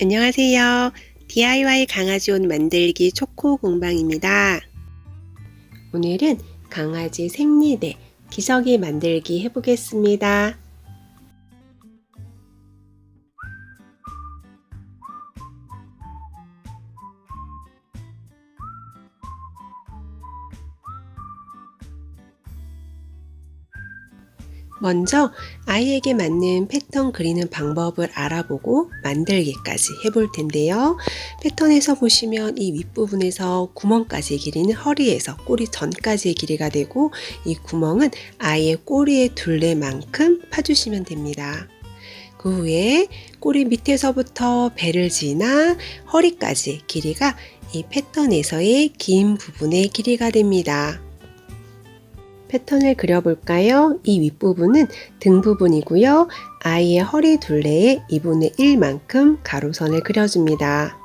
안녕하세요. DIY 강아지 옷 만들기 초코 공방입니다. 오늘은 강아지 생리대 기저귀 만들기 해보겠습니다. 먼저 아이에게 맞는 패턴 그리는 방법을 알아보고 만들기까지 해볼 텐데요. 패턴에서 보시면 이 윗부분에서 구멍까지의 길이는 허리에서 꼬리 전까지의 길이가 되고, 이 구멍은 아이의 꼬리의 둘레만큼 파주시면 됩니다. 그 후에 꼬리 밑에서부터 배를 지나 허리까지 길이가 이 패턴에서의 긴 부분의 길이가 됩니다. 패턴을 그려볼까요? 이 윗부분은 등 부분이고요. 아이의 허리 둘레의 2분의 1만큼 가로선을 그려줍니다.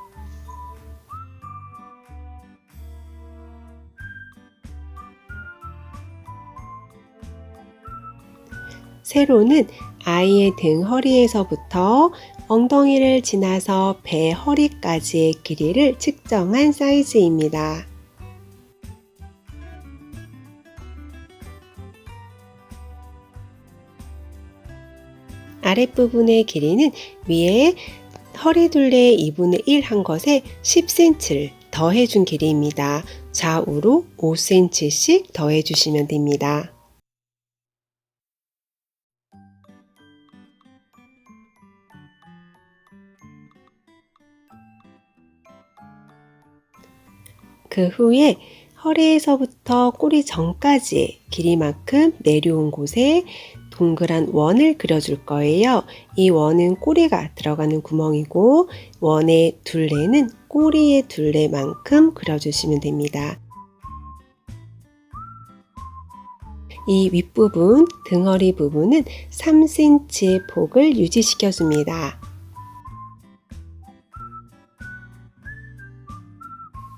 세로는 아이의 등 허리에서부터 엉덩이를 지나서 배 허리까지의 길이를 측정한 사이즈입니다. 아랫부분의 길이는 위에 허리 둘레의 2분의 1 한 것에 10cm를 더해준 길이입니다. 좌우로 5cm씩 더해주시면 됩니다. 그 후에 허리에서부터 꼬리 전까지의 길이만큼 내려온 곳에 동그란 원을 그려줄 거예요. 이 원은 꼬리가 들어가는 구멍이고, 원의 둘레는 꼬리의 둘레만큼 그려주시면 됩니다. 이 윗부분, 등허리 부분은 3cm의 폭을 유지시켜줍니다.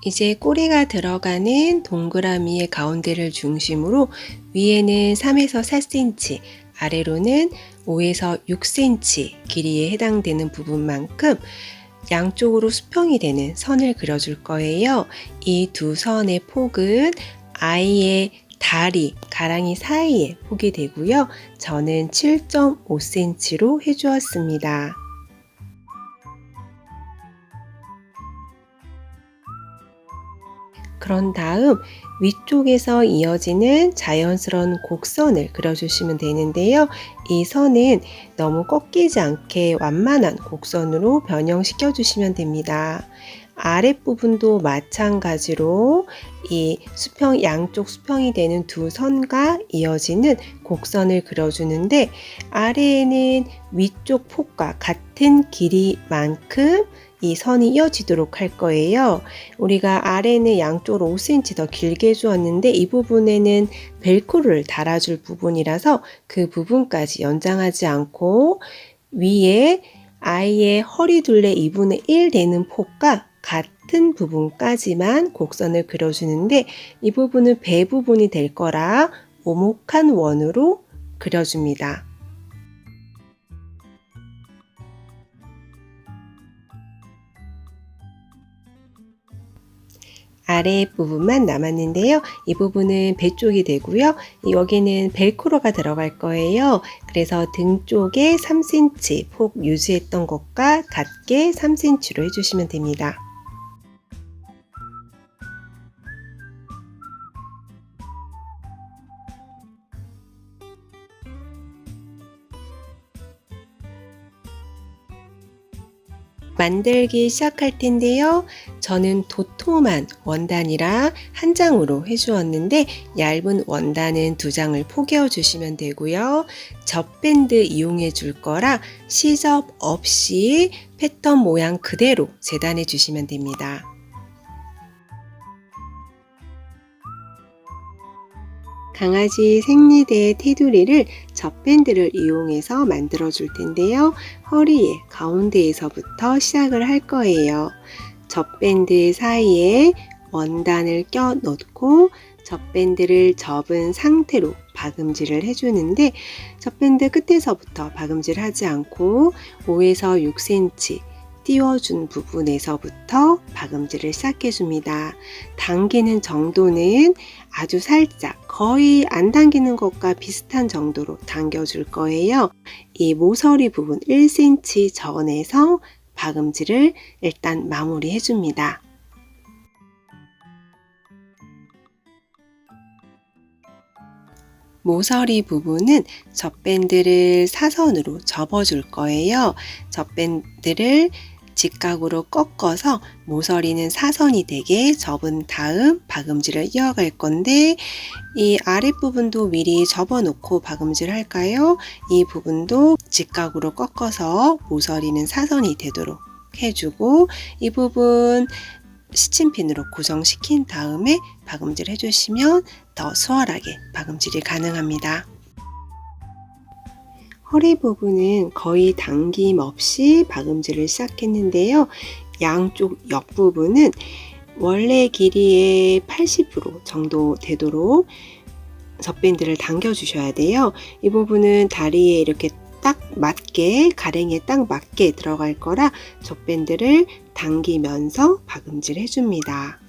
이제 꼬리가 들어가는 동그라미의 가운데를 중심으로 위에는 3에서 4cm, 아래로는 5에서 6cm 길이에 해당되는 부분만큼 양쪽으로 수평이 되는 선을 그려줄 거예요. 이 두 선의 폭은 아이의 다리, 가랑이 사이에 폭이 되고요. 저는 7.5cm로 해주었습니다. 그런 다음 위쪽에서 이어지는 자연스러운 곡선을 그려주시면 되는데요. 이 선은 너무 꺾이지 않게 완만한 곡선으로 변형시켜 주시면 됩니다. 아랫부분도 마찬가지로 이 수평, 양쪽 수평이 되는 두 선과 이어지는 곡선을 그려주는데, 아래에는 위쪽 폭과 같은 길이만큼 이 선이 이어지도록 할 거예요. 우리가 아래는 양쪽으로 5cm 더 길게 주었는데, 이 부분에는 벨크로를 달아줄 부분이라서 그 부분까지 연장하지 않고 위에 아이의 허리 둘레 2분의 1 되는 폭과 같은 부분까지만 곡선을 그려주는데, 이 부분은 배 부분이 될 거라 오목한 원으로 그려줍니다. 아래 부분만 남았는데요. 이 부분은 배 쪽이 되고요. 여기는 벨크로가 들어갈 거예요. 그래서 등 쪽에 3cm 폭 유지했던 것과 같게 3cm로 해주시면 됩니다. 만들기 시작할 텐데요. 저는 도톰한 원단이라 한 장으로 해주었는데, 얇은 원단은 2장을 포개어 주시면 되고요. 젖밴드 이용해 줄 거라 시접 없이 패턴 모양 그대로 재단해 주시면 됩니다. 강아지 생리대의 테두리를 젖밴드를 이용해서 만들어 줄 텐데요. 허리의 가운데에서부터 시작을 할 거예요. 젖밴드 사이에 원단을 껴 넣고 젖밴드를 접은 상태로 박음질을 해주는데, 젖밴드 끝에서부터 박음질 하지 않고 5에서 6cm 띄워준 부분에서부터 박음질을 시작해줍니다. 당기는 정도는 아주 살짝, 거의 안 당기는 것과 비슷한 정도로 당겨줄 거예요. 이 모서리 부분 1cm 전에서 박음질을 일단 마무리해줍니다. 모서리 부분은 젖밴드를 사선으로 접어줄 거예요. 젖밴드를 직각으로 꺾어서 모서리는 사선이 되게 접은 다음 박음질을 이어갈 건데, 이 아랫부분도 미리 접어놓고 박음질 할까요? 이 부분도 직각으로 꺾어서 모서리는 사선이 되도록 해주고, 이 부분 시침핀으로 고정시킨 다음에 박음질 해주시면 더 수월하게 박음질이 가능합니다. 허리 부분은 거의 당김 없이 박음질을 시작했는데요. 양쪽 옆부분은 원래 길이의 80% 정도 되도록 젖밴드를 당겨주셔야 돼요. 이 부분은 다리에 이렇게 딱 맞게, 가랭이에 딱 맞게 들어갈 거라 젖밴드를 당기면서 박음질 해줍니다.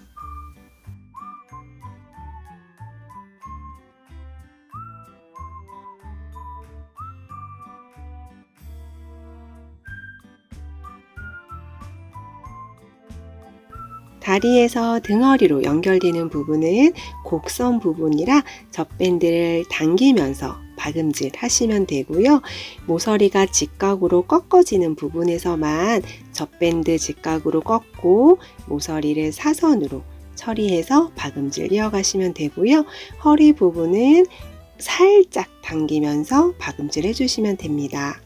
다리에서 등허리로 연결되는 부분은 곡선 부분이라 젖밴드를 당기면서 박음질 하시면 되고요. 모서리가 직각으로 꺾어지는 부분에서만 젖밴드 직각으로 꺾고 모서리를 사선으로 처리해서 박음질 이어가시면 되고요. 허리 부분은 살짝 당기면서 박음질 해주시면 됩니다.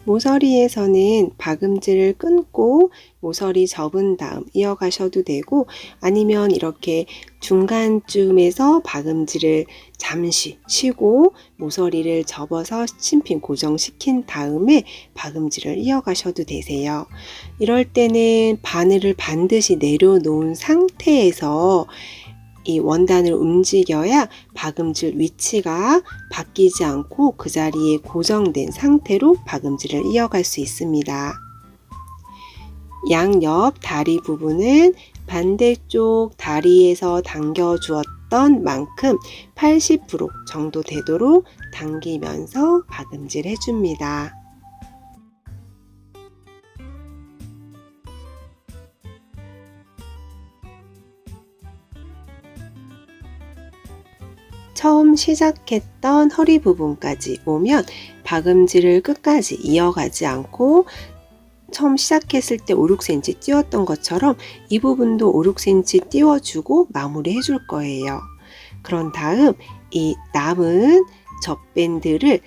모서리에서는 박음질을 끊고 모서리 접은 다음 이어가셔도 되고, 아니면 이렇게 중간쯤에서 박음질을 잠시 쉬고 모서리를 접어서 시침핀 고정시킨 다음에 박음질을 이어가셔도 되세요. 이럴 때는 바늘을 반드시 내려놓은 상태에서 이 원단을 움직여야 박음질 위치가 바뀌지 않고 그 자리에 고정된 상태로 박음질을 이어갈 수 있습니다. 양옆 다리 부분은 반대쪽 다리에서 당겨 주었던 만큼 80% 정도 되도록 당기면서 박음질 해줍니다. 처음 시작했던 허리 부분까지 오면 박음질을 끝까지 이어가지 않고 처음 시작했을 때 5, 6cm 띄웠던 것처럼 이 부분도 5, 6cm 띄워주고 마무리 해줄 거예요. 그런 다음 이 남은 젖밴드를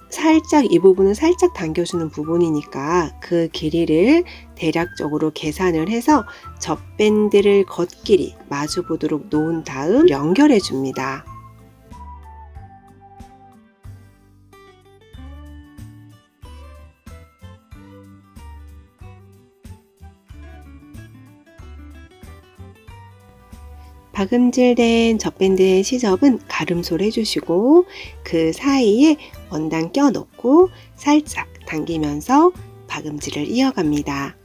살짝, 이 부분은 살짝 당겨주는 부분이니까 그 길이를 대략적으로 계산을 해서 젖밴드를 겉길이 마주 보도록 놓은 다음 연결해 줍니다. 박음질된 젖밴드의 시접은 가름소를 해주시고 그 사이에 원단 껴넣고 살짝 당기면서 박음질을 이어갑니다.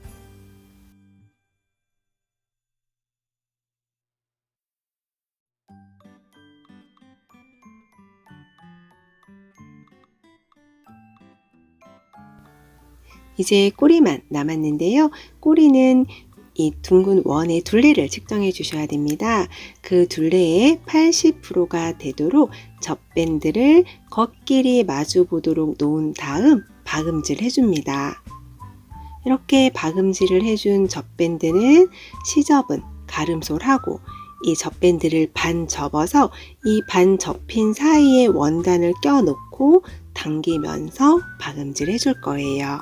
이제 꼬리만 남았는데요. 꼬리는 이 둥근 원의 둘레를 측정해 주셔야 됩니다. 그 둘레의 80%가 되도록 젖밴드를 겉길이 마주 보도록 놓은 다음 박음질 해줍니다. 이렇게 박음질을 해준 젖밴드는 시접은 가름솔하고 이 젖밴드를 반 접어서 이 반 접힌 사이에 원단을 껴놓고 당기면서 박음질 해줄 거예요.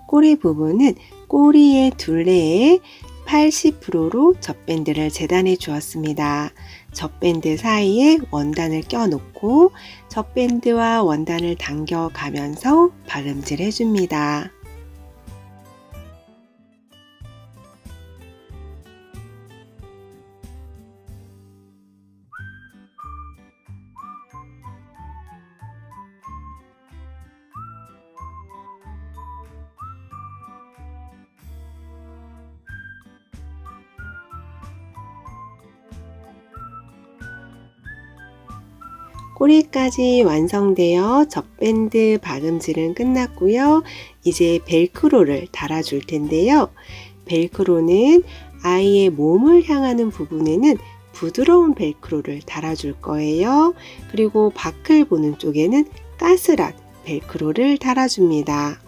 꼬리 부분은 꼬리의 둘레의 80%로 젖밴드를 재단해 주었습니다. 젖밴드 사이에 원단을 껴놓고 젖밴드와 원단을 당겨가면서 박음질 해줍니다. 꼬리까지 완성되어 젖밴드 박음질은 끝났고요. 이제 벨크로를 달아줄 텐데요. 벨크로는 아이의 몸을 향하는 부분에는 부드러운 벨크로를 달아줄 거예요. 그리고 밖을 보는 쪽에는 까슬한 벨크로를 달아줍니다.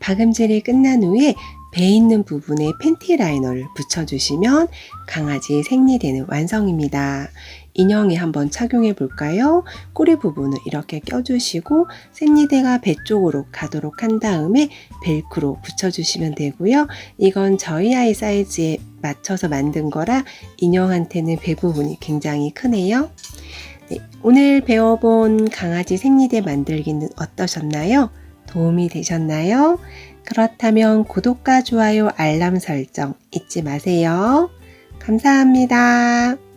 박음질이 끝난 후에 배 있는 부분에 팬티 라이너를 붙여주시면 강아지 생리대는 완성입니다. 인형에 한번 착용해 볼까요? 꼬리 부분을 이렇게 껴주시고 생리대가 배 쪽으로 가도록 한 다음에 벨크로 붙여주시면 되고요. 이건 저희 아이 사이즈에 맞춰서 만든 거라 인형한테는 배 부분이 굉장히 크네요. 네, 오늘 배워본 강아지 생리대 만들기는 어떠셨나요? 도움이 되셨나요? 그렇다면 구독과 좋아요, 알람 설정 잊지 마세요. 감사합니다.